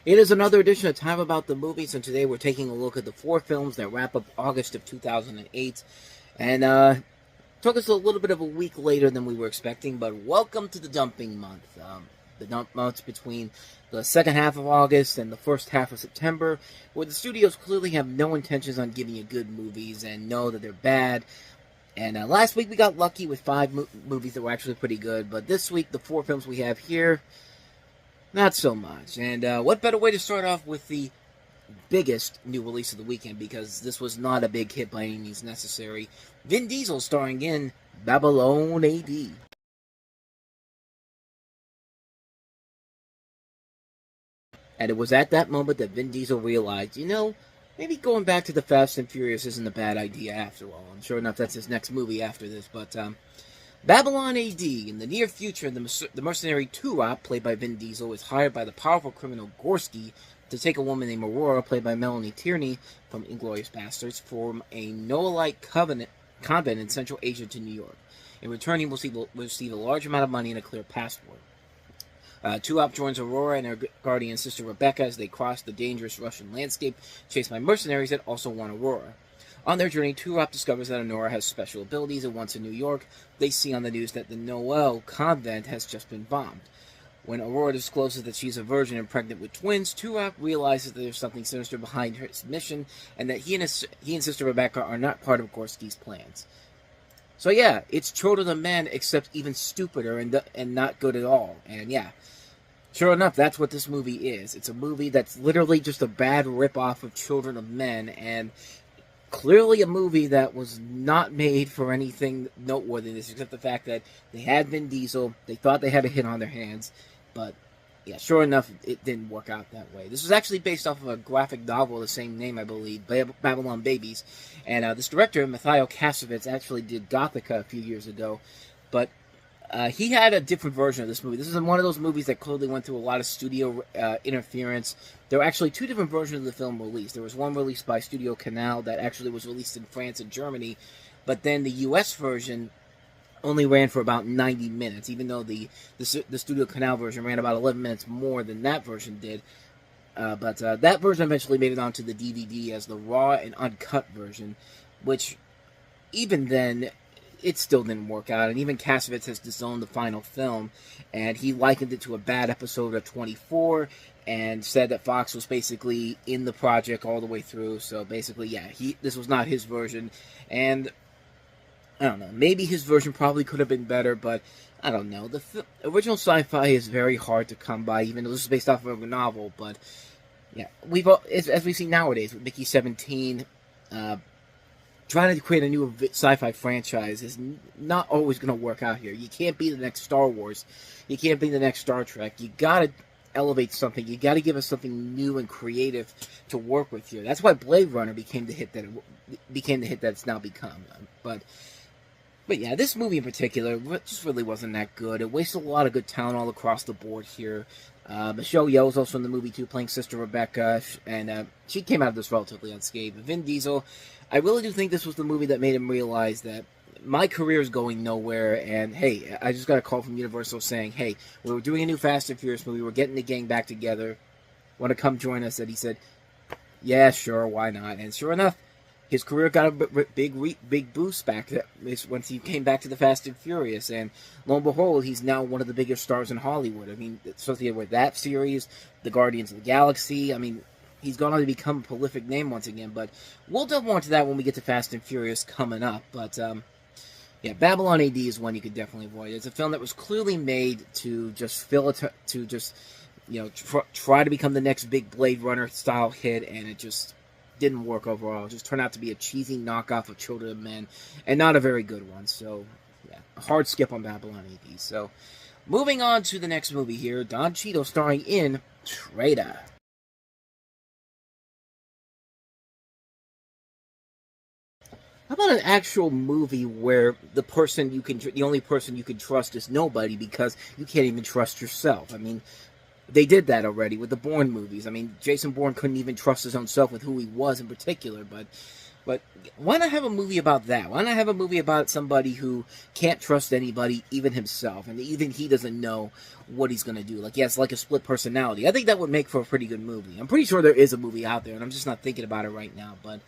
It is another edition of Time About the Movies, and today we're taking a look at the 4 films that wrap up August of 2008. And took us a little bit of a week later than we were expecting, but welcome to the dumping month. The dump months between the second half of August and the first half of September, where the studios clearly have no intentions on giving you good movies and know that they're bad. And last week we got lucky with 5 movies that were actually pretty good, but this week the 4 films we have here, not so much. And what better way to start off with the biggest new release of the weekend, because this was not a big hit by any means necessary. Vin Diesel starring in Babylon AD. And it was at that moment that Vin Diesel realized, maybe going back to the Fast and Furious isn't a bad idea after all. And sure enough, that's his next movie after this. But Babylon AD, in the near future, the mercenary Turop, played by Vin Diesel, is hired by the powerful criminal Gorski to take a woman named Aurora, played by Melanie Tierney from Inglourious Basterds, from a Noahite convent in Central Asia to New York. In return, he will receive a large amount of money and a clear passport. Turop joins Aurora and her guardian sister Rebecca as they cross the dangerous Russian landscape, chased by mercenaries that also want Aurora. On their journey, Turop discovers that Aurora has special abilities, and once in New York, they see on the news that the Noel convent has just been bombed. When Aurora discloses that she's a virgin and pregnant with twins, Turop realizes that there's something sinister behind her mission, and that he and sister Rebecca are not part of Gorski's plans. So yeah, it's Children of Men, except even stupider and not good at all. And yeah, sure enough, that's what this movie is. It's a movie that's literally just a bad rip-off of Children of Men, and clearly a movie that was not made for anything noteworthy, except the fact that they had Vin Diesel, they thought they had a hit on their hands, but yeah, sure enough, it didn't work out that way. This was actually based off of a graphic novel of the same name, I believe, Babylon Babies, and this director, Mathieu Kassovitz, actually did Gothica a few years ago, but he had a different version of this movie. This is one of those movies that clearly went through a lot of studio interference. There were actually 2 different versions of the film released. There was one released by Studio Canal that actually was released in France and Germany, but then the U.S. version only ran for about 90 minutes, even though the Studio Canal version ran about 11 minutes more than that version did. But that version eventually made it onto the DVD as the raw and uncut version, which even then, it still didn't work out. And even Kassovitz has disowned the final film, and he likened it to a bad episode of 24, and said that Fox was basically in the project all the way through. So basically, yeah, this was not his version, and I don't know, maybe his version probably could have been better, but I don't know. The original sci-fi is very hard to come by, even though this is based off of a novel. But yeah, as we see nowadays with Mickey 17, trying to create a new sci-fi franchise is not always going to work out here. You can't be the next Star Wars. You can't be the next Star Trek. You got to elevate something. You got to give us something new and creative to work with here. That's why Blade Runner became the hit that it's now become. But yeah, this movie in particular just really wasn't that good. It wasted a lot of good talent all across the board here. Michelle Yeoh was also in the movie too, playing Sister Rebecca, and she came out of this relatively unscathed. Vin Diesel, I really do think this was the movie that made him realize that my career is going nowhere, and hey, I just got a call from Universal saying, hey, we were doing a new Fast and Furious movie, we're getting the gang back together, want to come join us? And he said, yeah, sure, why not? And sure enough, his career got a big boost back once he came back to the Fast and Furious, and lo and behold, he's now one of the biggest stars in Hollywood. I mean, associated with that series, the Guardians of the Galaxy. I mean, he's gone on to become a prolific name once again. But we'll delve more into that when we get to Fast and Furious coming up. But yeah, Babylon AD is one you could definitely avoid. It's a film that was clearly made to just try to become the next big Blade Runner style hit, and it just didn't work overall. It just turned out to be a cheesy knockoff of Children of Men, and not a very good one. So, yeah, a hard skip on Babylon AD. So, moving on to the next movie here, Don Cheadle starring in Traitor. How about an actual movie where the only person you can trust is nobody, because you can't even trust yourself? I mean, they did that already with the Bourne movies. I mean, Jason Bourne couldn't even trust his own self with who he was in particular, but But why not have a movie about that? Why not have a movie about somebody who can't trust anybody, even himself, and even he doesn't know what he's going to do? Like, he has like a split personality. I think that would make for a pretty good movie. I'm pretty sure there is a movie out there, and I'm just not thinking about it right now. But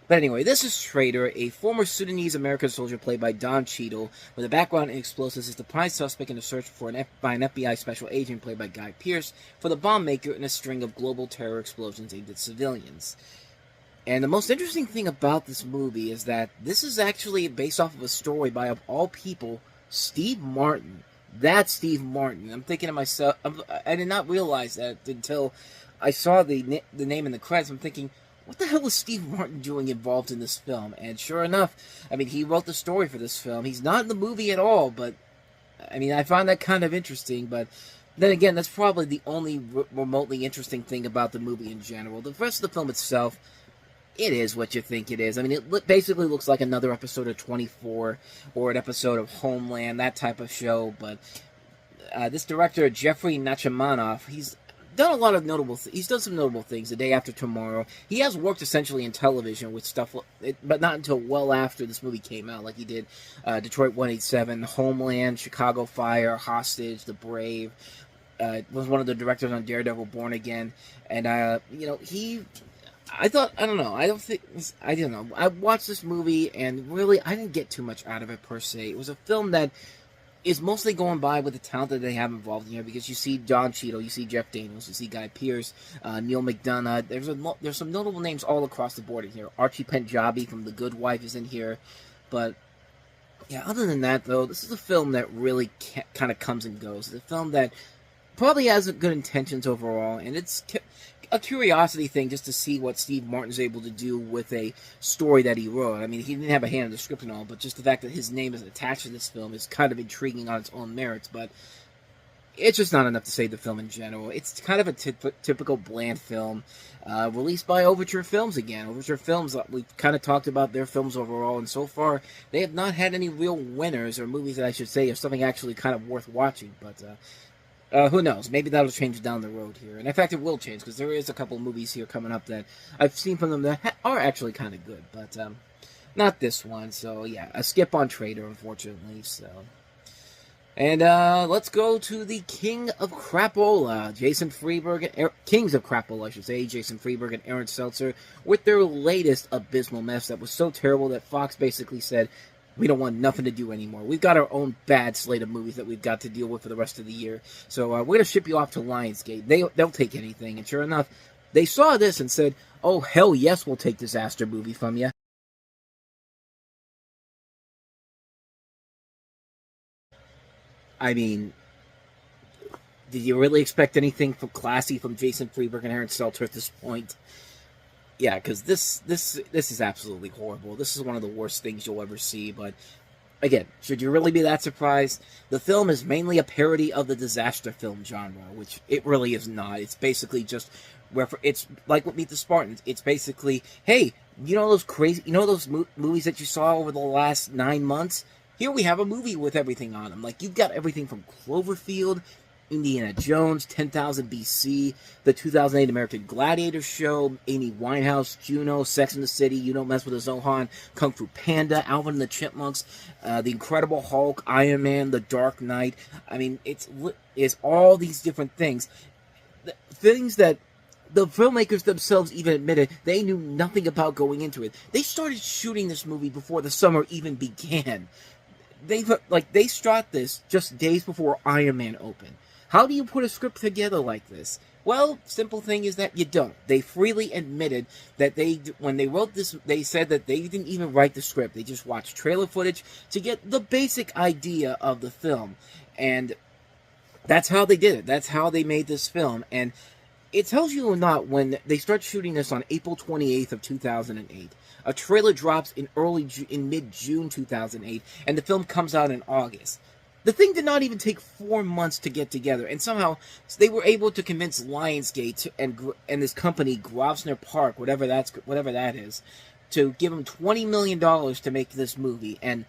anyway, this is Trader, a former Sudanese-American soldier played by Don Cheadle, with a background in explosives, is the prime suspect in a search by an FBI special agent played by Guy Pearce for the bomb maker in a string of global terror explosions aimed at civilians. And the most interesting thing about this movie is that this is actually based off of a story by, of all people, Steve Martin. That's Steve Martin. I'm thinking to myself, I did not realize that until I saw the name in the credits. I'm thinking, what the hell was Steve Martin doing involved in this film? And sure enough, I mean, he wrote the story for this film. He's not in the movie at all, but, I mean, I found that kind of interesting, but then again, that's probably the only remotely interesting thing about the movie in general. The rest of the film itself, it is what you think it is. I mean, it basically looks like another episode of 24 or an episode of Homeland, that type of show. But this director, Jeffrey Nachmanoff, he's done a lot of notable he's done some notable things. The Day After Tomorrow. He has worked essentially in television with stuff, but not until well after this movie came out. Like he did Detroit 187, Homeland, Chicago Fire, Hostage, The Brave. Was one of the directors on Daredevil Born Again. And, you know, I don't know. I watched this movie, and really, I didn't get too much out of it, per se. It was a film that is mostly going by with the talent that they have involved in here, because you see Don Cheadle, you see Jeff Daniels, you see Guy Pearce, Neil McDonough. There's some notable names all across the board in here. Archie Panjabi from The Good Wife is in here. But, yeah, other than that, though, this is a film that really kind of comes and goes. It's a film that probably has good intentions overall, and it's a curiosity thing just to see what Steve Martin's able to do with a story that he wrote. I mean, he didn't have a hand in the script and all, but just the fact that his name is attached to this film is kind of intriguing on its own merits, but it's just not enough to save the film in general. It's kind of a typical bland film, released by Overture Films again. Overture Films, we've kind of talked about their films overall, and so far, they have not had any real winners, or movies that I should say, or something actually kind of worth watching, but who knows? Maybe that'll change down the road here. And in fact, it will change, because there is a couple of movies here coming up that I've seen from them that are actually kind of good. But not this one. So, yeah, a skip on Trader, unfortunately. So, and let's go to the King of Crapola, Jason Freeberg, and Kings of Crapola, I should say, Jason Freeberg and Aaron Seltzer, with their latest abysmal mess that was so terrible that Fox basically said, we don't want nothing to do anymore. We've got our own bad slate of movies that we've got to deal with for the rest of the year. So we're going to ship you off to Lionsgate. They'll take anything. And sure enough, they saw this and said, oh, hell yes, we'll take disaster movie from you. I mean, did you really expect anything classy from Jason Freeberg and Aaron Seltzer at this point? Yeah, because this is absolutely horrible. This is one of the worst things you'll ever see, but again, should you really be that surprised? The film is mainly a parody of the disaster film genre, which it really is not. It's basically just it's like with Meet the Spartans. It's basically, hey, you know those movies that you saw over the last 9 months? Here we have a movie with everything on them. Like, you've got everything from Cloverfield, Indiana Jones, 10,000 BC, the 2008 American Gladiator show, Amy Winehouse, Juno, Sex and the City, You Don't Mess with a Zohan, Kung Fu Panda, Alvin and the Chipmunks, The Incredible Hulk, Iron Man, The Dark Knight. I mean, it's all these different things. Things that the filmmakers themselves even admitted they knew nothing about going into it. They started shooting this movie before the summer even began. They shot this just days before Iron Man opened. How do you put a script together like this? Well, simple thing is that you don't. They freely admitted that when they wrote this, they said that they didn't even write the script. They just watched trailer footage to get the basic idea of the film. And that's how they did it. That's how they made this film. And it tells you or not, when they start shooting this on April 28th of 2008. A trailer drops in mid-June 2008, and the film comes out in August. The thing did not even take 4 months to get together, and somehow they were able to convince Lionsgate and this company, Grosvenor Park, whatever that is, to give them $20 million to make this movie. And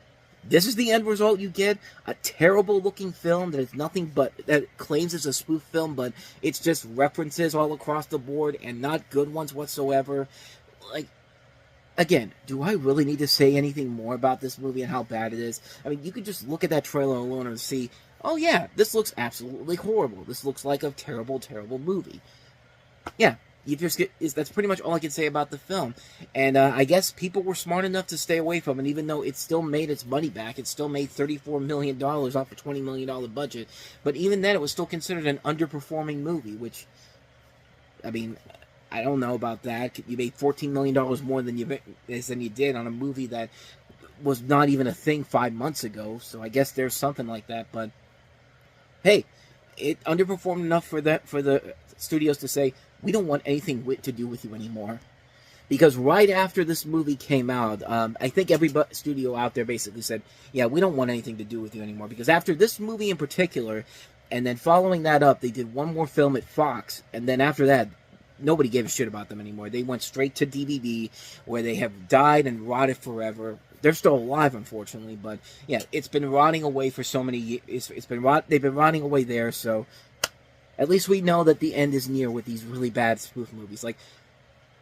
this is the end result you get: a terrible-looking film that is nothing but, that claims it's a spoof film, but it's just references all across the board and not good ones whatsoever. Like, Again, do I really need to say anything more about this movie and how bad it is? I mean, you could just look at that trailer alone and see, oh yeah, this looks absolutely horrible. This looks like a terrible, terrible movie. Yeah, you just that's pretty much all I can say about the film. And I guess people were smart enough to stay away from it, even though it still made its money back. It still made $34 million off a $20 million budget. But even then, it was still considered an underperforming movie, which, I mean, I don't know about that. You made $14 million more than you did on a movie that was not even a thing 5 months ago. So I guess there's something like that. But hey, it underperformed enough for the studios to say, we don't want anything to do with you anymore. Because right after this movie came out, I think every studio out there basically said, yeah, we don't want anything to do with you anymore. Because after this movie in particular, and then following that up, they did one more film at Fox, and then after that, nobody gave a shit about them anymore. They went straight to DVD, where they have died and rotted forever. They're still alive, unfortunately, but yeah, it's been rotting away for so many years. They've been rotting away there, so at least we know that the end is near with these really bad spoof movies. Like,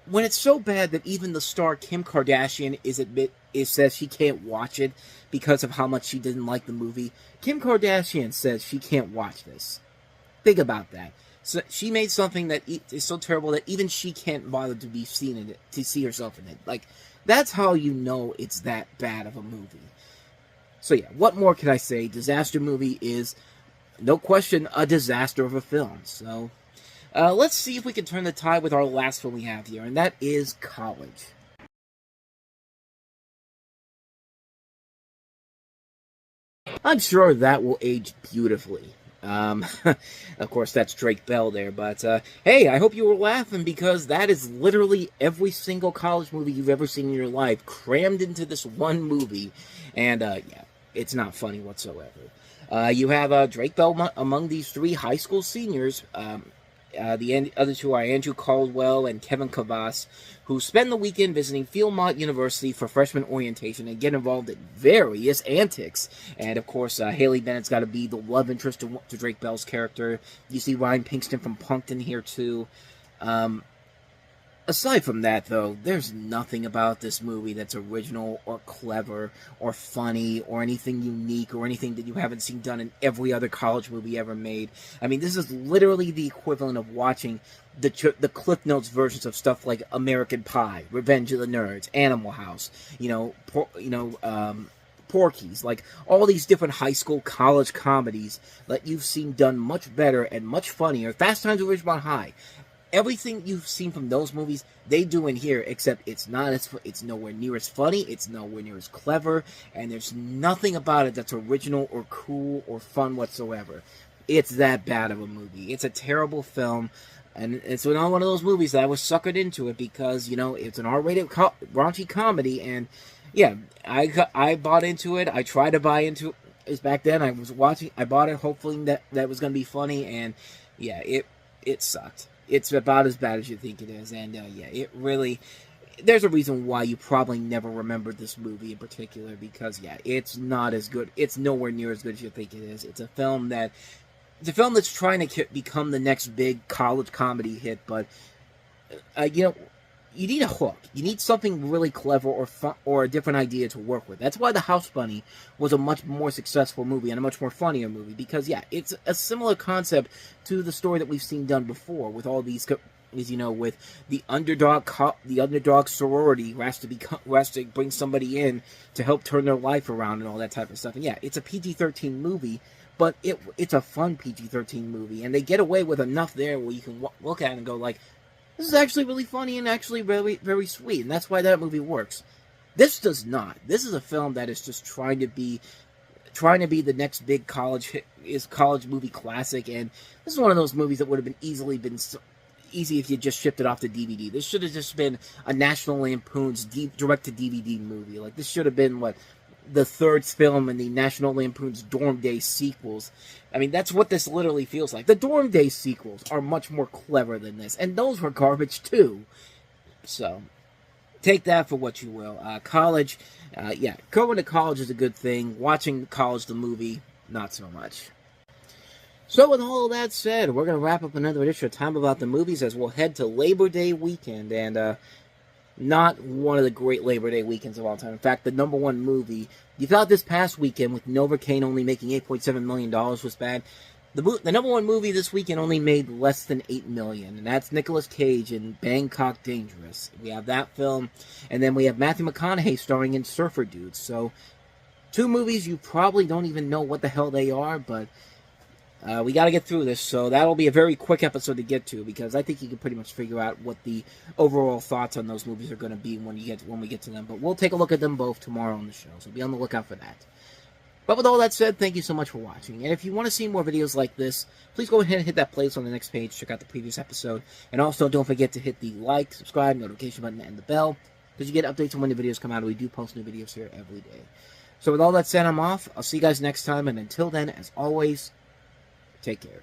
when it's so bad that even the star Kim Kardashian says she can't watch it because of how much she didn't like the movie. Kim Kardashian says she can't watch this. Think about that. So she made something that is so terrible that even she can't bother to be seen in it, to see herself in it. Like, that's how you know it's that bad of a movie. So yeah, what more can I say? Disaster movie is, no question, a disaster of a film. So, let's see if we can turn the tide with our last film we have here, and that is College. I'm sure that will age beautifully. Of course, that's Drake Bell there, but hey, I hope you were laughing because that is literally every single college movie you've ever seen in your life crammed into this one movie, and yeah, it's not funny whatsoever. You have Drake Bell among these three high school seniors. The other two are Andrew Caldwell and Kevin Cavas, who spend the weekend visiting Philmont University for freshman orientation and get involved in various antics. And, of course, Haley Bennett's got to be the love interest to Drake Bell's character. You see Ryan Pinkston from Punk'd here, too. Aside from that, though, there's nothing about this movie that's original or clever or funny or anything unique or anything that you haven't seen done in every other college movie ever made. I mean, this is literally the equivalent of watching the Cliff Notes versions of stuff like American Pie, Revenge of the Nerds, Animal House, Porky's, like all these different high school college comedies that you've seen done much better and much funnier. Fast Times at Ridgemont High. Everything you've seen from those movies, they do in here, except it's nowhere near as funny, it's nowhere near as clever, and there's nothing about it that's original or cool or fun whatsoever. It's that bad of a movie. It's a terrible film, and it's another one of those movies that I was suckered into it because, it's an R-rated raunchy comedy, and yeah, I bought into it. I tried to buy into it. Back then, I bought it hoping that was going to be funny, and yeah, it sucked. It's about as bad as you think it is, and yeah, it really, there's a reason why you probably never remembered this movie in particular, because yeah, it's not as good, it's nowhere near as good as you think it is. It's a film that's trying to become the next big college comedy hit, but, you need a hook. You need something really clever or fun, or a different idea to work with. That's why The House Bunny was a much more successful movie and a much more funnier movie. Because yeah, it's a similar concept to the story that we've seen done before with all these, with the underdog sorority who has to bring somebody in to help turn their life around and all that type of stuff. And yeah, it's a PG-13 movie. But it's a fun PG-13 movie, and they get away with enough there where you can look at it and go like, this is actually really funny and actually very, very sweet, and that's why that movie works. This does not. This is a film that is just trying to be the next big college movie classic, and this is one of those movies that would have been easy if you just shipped it off to DVD. This should have just been a National Lampoon's direct-to-DVD movie. Like, this should have been, the third film in the National Lampoon's Dorm Day sequels. I mean, that's what this literally feels like. The Dorm Day sequels are much more clever than this, and those were garbage too. So, take that for what you will. College, yeah, going to college is a good thing. Watching College the movie, not so much. So with all of that said, we're going to wrap up another edition of Time About the Movies as we'll head to Labor Day weekend, and not one of the great Labor Day weekends of all time. In fact, the number one movie, you thought this past weekend with Novocaine only making $8.7 million was bad. The number one movie this weekend only made less than $8 million, and that's Nicolas Cage in Bangkok Dangerous. We have that film, and then we have Matthew McConaughey starring in Surfer Dudes. So, two movies you probably don't even know what the hell they are, but we got to get through this, so that'll be a very quick episode to get to, because I think you can pretty much figure out what the overall thoughts on those movies are going to be when we get to them. But we'll take a look at them both tomorrow on the show, so be on the lookout for that. But with all that said, thank you so much for watching. And if you want to see more videos like this, please go ahead and hit that playlist on the next page. Check out the previous episode. And also, don't forget to hit the like, subscribe, notification button, and the bell, because you get updates on when the videos come out. We do post new videos here every day. So with all that said, I'm off. I'll see you guys next time. And until then, as always, take care.